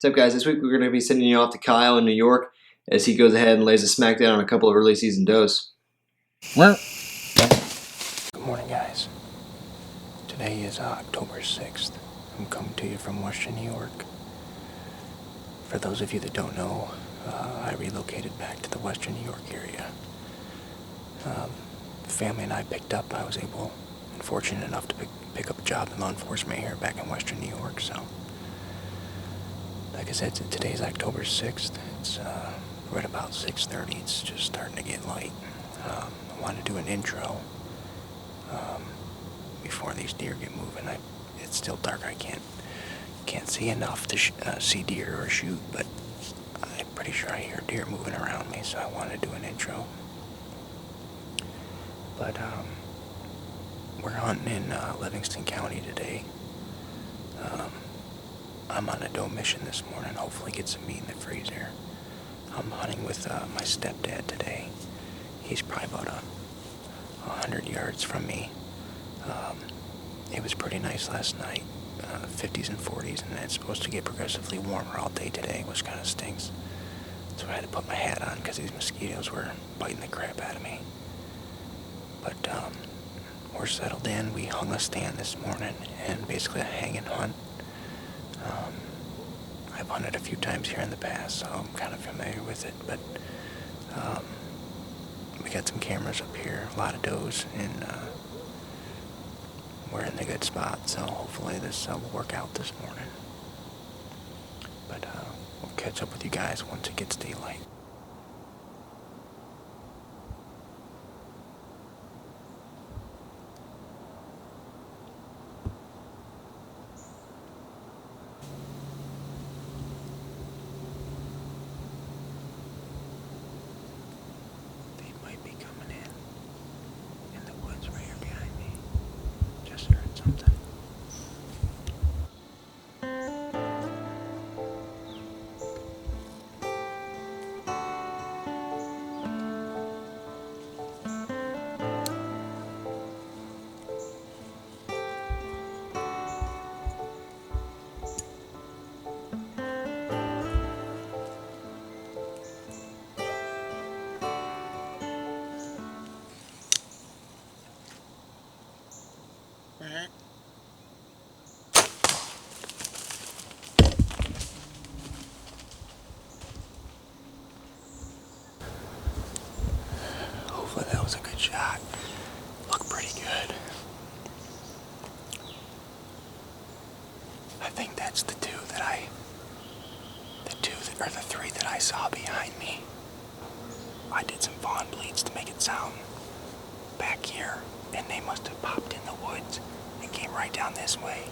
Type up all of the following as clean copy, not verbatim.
What's up, guys? This week we're going to be sending you off to Kyle in New York as he goes ahead and lays a smackdown on a couple of early season does. Good morning, guys. Today is October 6th. I'm coming to you from Western New York. For those of you that don't know, I relocated back to the Western New York area. The family and I picked up. I was able and fortunate enough to pick up a job in law enforcement here back in Western New York. So, like I said, today's October 6th. It's right about 6:30. It's just starting to get light. I wanted to do an intro before these deer get moving. It's still dark. I can't see enough to see deer or shoot, but I'm pretty sure I hear deer moving around me, so I wanted to do an intro. But we're hunting in Livingston County today. I'm on a doe mission this morning. Hopefully get some meat in the freezer. I'm hunting with my stepdad today. He's probably about 100 yards from me. It was pretty nice last night, 50s and 40s, and it's supposed to get progressively warmer all day today, which kind of stinks. So I had to put my hat on because these mosquitoes were biting the crap out of me. But we're settled in. We hung a stand this morning, and basically a hang and hunt. I've hunted a few times here in the past, so I'm kind of familiar with it, but we got some cameras up here, a lot of does, and we're in a good spot, so hopefully this will work out this morning. But we'll catch up with you guys once it gets daylight. Hopefully that was a good shot. Looked pretty good. I think that's the three that I saw behind me. I did some fawn bleeds to make it sound back here, and they must have popped in the woods and came right down this way.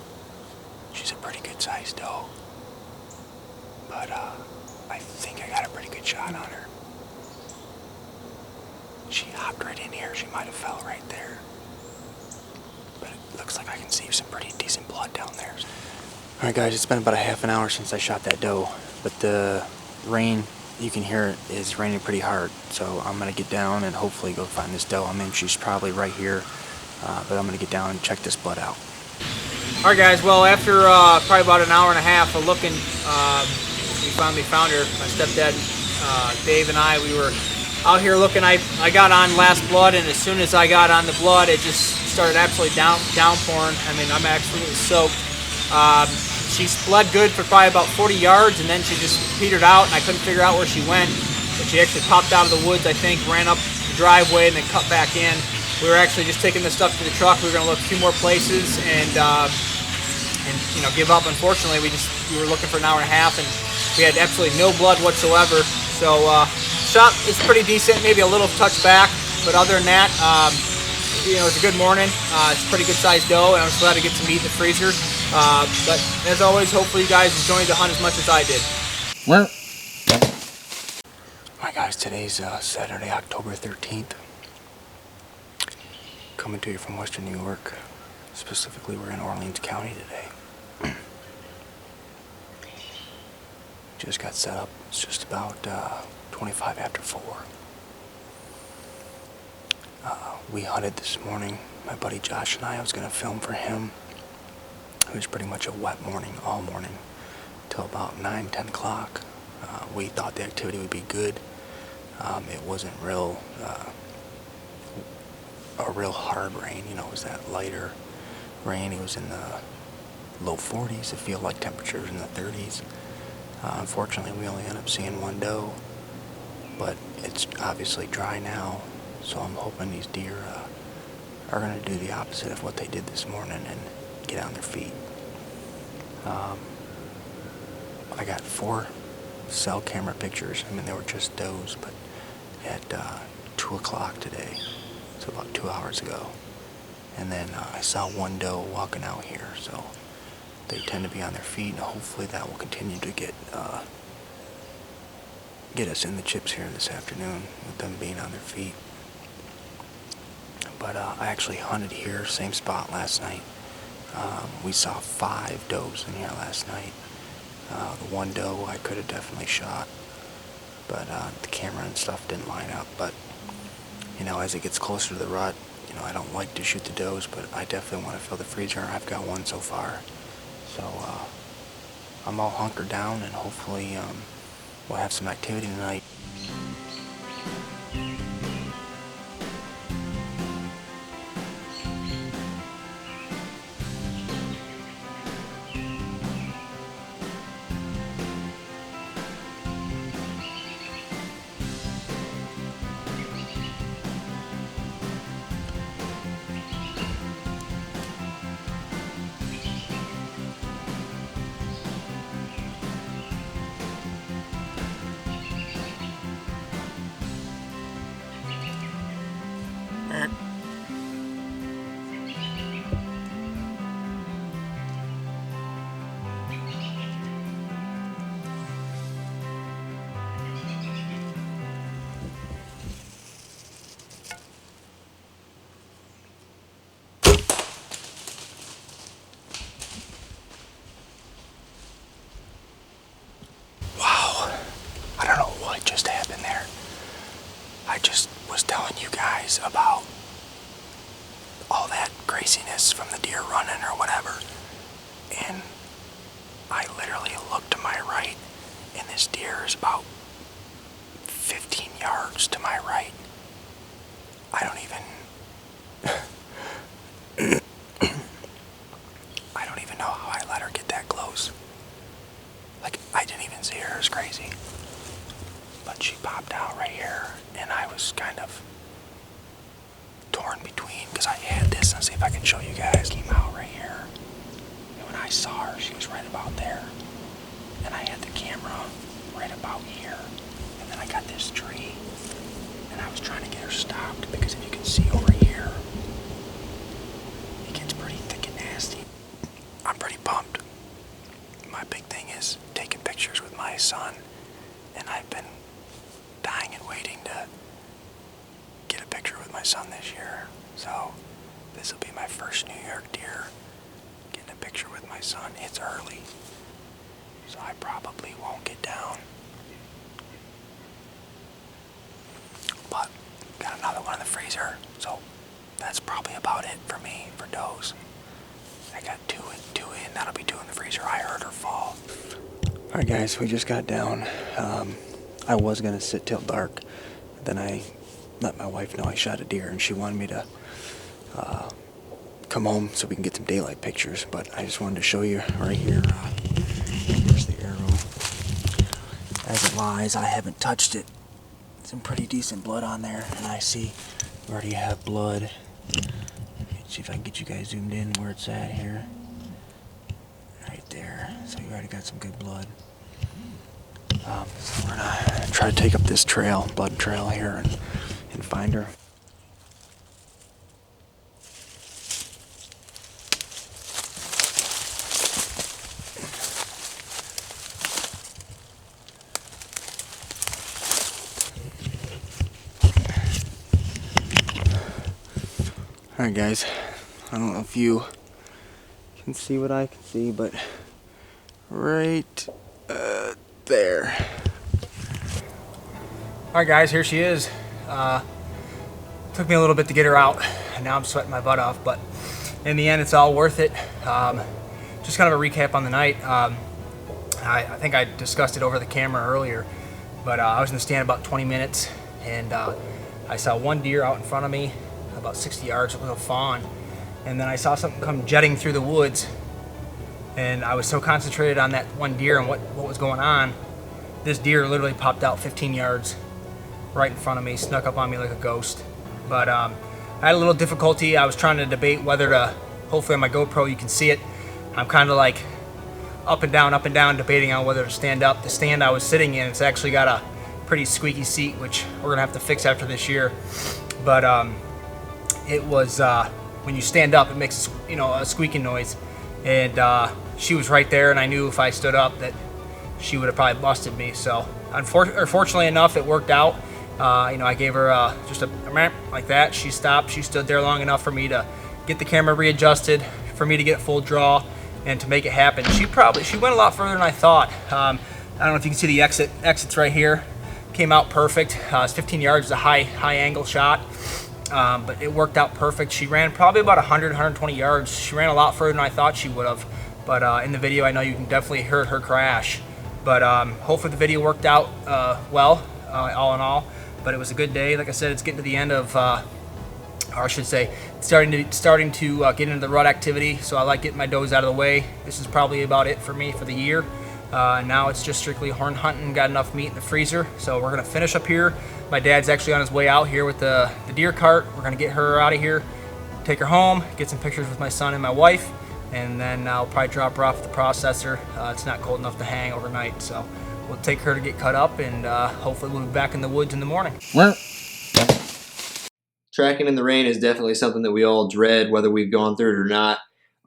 She's a pretty good sized doe, but I think I got a pretty good shot on her. She hopped right in here. She might have fell right there, but it looks like I can see some pretty decent blood down there. Alright guys, it's been about a half an hour since I shot that doe, but the rain, you can hear it, is raining pretty hard, so I'm going to get down and hopefully go find this doe. I mean, she's probably right here, but I'm going to get down and check this blood out. Alright guys, well after probably about an hour and a half of looking, we finally found her. My stepdad, Dave, and I, we were out here looking. I got on last blood, and as soon as I got on the blood, it just started absolutely downpouring. I mean, I'm absolutely soaked. She's bled good for probably about 40 yards, and then she just petered out, and I couldn't figure out where she went. But she actually popped out of the woods, I think, ran up the driveway, and then cut back in. We were actually just taking this stuff to the truck. We were going to look a few more places and give up. Unfortunately, we were looking for an hour and a half, and we had absolutely no blood whatsoever. So shot is pretty decent, maybe a little touch back, but other than that, it was a good morning. It's a pretty good sized doe, and I'm just glad to get some meat in the freezer. But as always, hopefully you guys enjoyed the hunt as much as I did. Alright guys, today's Saturday, October 13th. Coming to you from Western New York. Specifically, we're in Orleans County today. Just got set up. It's just about 25 after 4. We hunted this morning. My buddy Josh and I was going to film for him. It was pretty much a wet morning, all morning. till about 9, 10 o'clock. We thought the activity would be good. It wasn't a real hard rain, you know, it was that lighter rain. It was in the low 40s. It felt like temperatures in the 30s. Unfortunately, we only ended up seeing one doe, but it's obviously dry now, so I'm hoping these deer are going to do the opposite of what they did this morning and get on their feet. I got 4 cell camera pictures. I mean, they were just does, but at 2 o'clock today, so about 2 hours ago. And then I saw one doe walking out here, so they tend to be on their feet, and hopefully that will continue to get us in the chips here this afternoon with them being on their feet. But I actually hunted here, same spot last night. We saw 5 does in here last night. The one doe I could have definitely shot, but the camera and stuff didn't line up. But you know, as it gets closer to the rut, you know, I don't like to shoot the does, but I definitely want to fill the freezer. I've got one so far, so I'm all hunkered down, and hopefully we'll have some activity tonight. I don't know what just happened there. I just was telling you guys about all that craziness from the deer running or whatever, and I literally looked to my right, and this deer is about 15 yards to my right. I don't even know how I let her get that close. Like, I didn't even see her. It was crazy. But she popped out right here, and I was kind of torn between, because I had this. Let's see if I can show you guys. Came out right here, and when I saw her, she was right about there, and I had the camera right about here, and then I got this tree, and I was trying to get her stopped, because if you can see over here, it gets pretty thick and nasty. I'm pretty pumped. My big thing is taking pictures with my son, and I've been dying and waiting to get a picture with my son this year. So this will be my first New York deer getting a picture with my son. It's early, so I probably won't get down, but got another one in the freezer, so that's probably about it for me for does. I got two in, that'll be 2 in the freezer. I heard her fall. Alright guys, we just got down. I was going to sit till dark. Then I let my wife know I shot a deer, and she wanted me to come home so we can get some daylight pictures. But I just wanted to show you right here. Here's the arrow. As it lies, I haven't touched it. Some pretty decent blood on there, and I see we already have blood. See if I can get you guys zoomed in where it's at here. Right there. So you already got some good blood. So we're gonna try to take up this trail, blood trail here, and find her. Alright guys, I don't know if you can see what I can see, but right there. Alright guys, here she is. Took me a little bit to get her out, and now I'm sweating my butt off, but in the end it's all worth it. Just kind of a recap on the night. I think I discussed it over the camera earlier, but I was in the stand about 20 minutes, and I saw one deer out in front of me, about 60 yards. It was a fawn, and then I saw something come jetting through the woods, and I was so concentrated on that one deer and what was going on. This deer literally popped out 15 yards right in front of me, snuck up on me like a ghost. But I had a little difficulty. I was trying to debate whether to, hopefully on my GoPro you can see it, I'm kind of like up and down, debating on whether to stand up. The stand I was sitting in, it's actually got a pretty squeaky seat, which we're gonna have to fix after this year. But it was, when you stand up, it makes, a squeaking noise. And she was right there, and I knew if I stood up that she would have probably busted me. So fortunately enough, it worked out. I gave her just a like that. She stopped. She stood there long enough for me to get the camera readjusted, for me to get full draw, and to make it happen. She went a lot further than I thought. I don't know if you can see the exits right here. Came out perfect. It's 15 yards, a high angle shot, but it worked out perfect. She ran probably about 120 yards. She ran a lot further than I thought she would have. But in the video, I know you can definitely hear her crash. But hopefully the video worked out well, all in all. But it was a good day. Like I said, it's getting to the end of, or I should say, starting to get into the rut activity. So I like getting my does out of the way. This is probably about it for me for the year. Now it's just strictly horn hunting. Got enough meat in the freezer, so we're gonna finish up here. My dad's actually on his way out here with the deer cart. We're gonna get her out of here, take her home, get some pictures with my son and my wife, and then I'll probably drop her off at the processor. It's not cold enough to hang overnight, so we'll take her to get cut up, and hopefully we'll be back in the woods in the morning. Tracking in the rain is definitely something that we all dread, whether we've gone through it or not.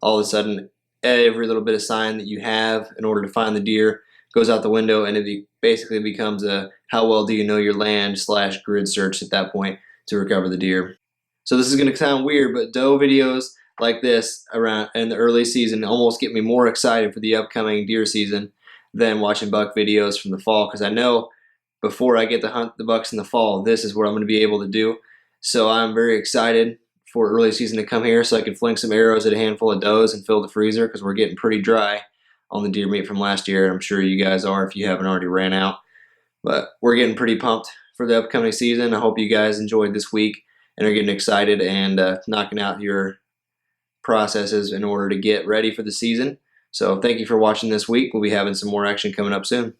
All of a sudden, every little bit of sign that you have in order to find the deer goes out the window, and it basically becomes a how well do you know your land / grid search at that point to recover the deer. So this is going to sound weird, but doe videos like this around in the early season almost get me more excited for the upcoming deer season than watching buck videos from the fall, because I know before I get to hunt the bucks in the fall, this is what I'm going to be able to do. So I'm very excited for early season to come here so I can fling some arrows at a handful of does and fill the freezer, because we're getting pretty dry on the deer meat from last year. I'm sure you guys are if you haven't already ran out. But we're getting pretty pumped for the upcoming season. I hope you guys enjoyed this week and are getting excited and knocking out your processes in order to get ready for the season. So thank you for watching this week. We'll be having some more action coming up soon.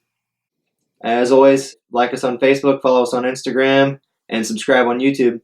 As always, like us on Facebook, follow us on Instagram, and subscribe on YouTube.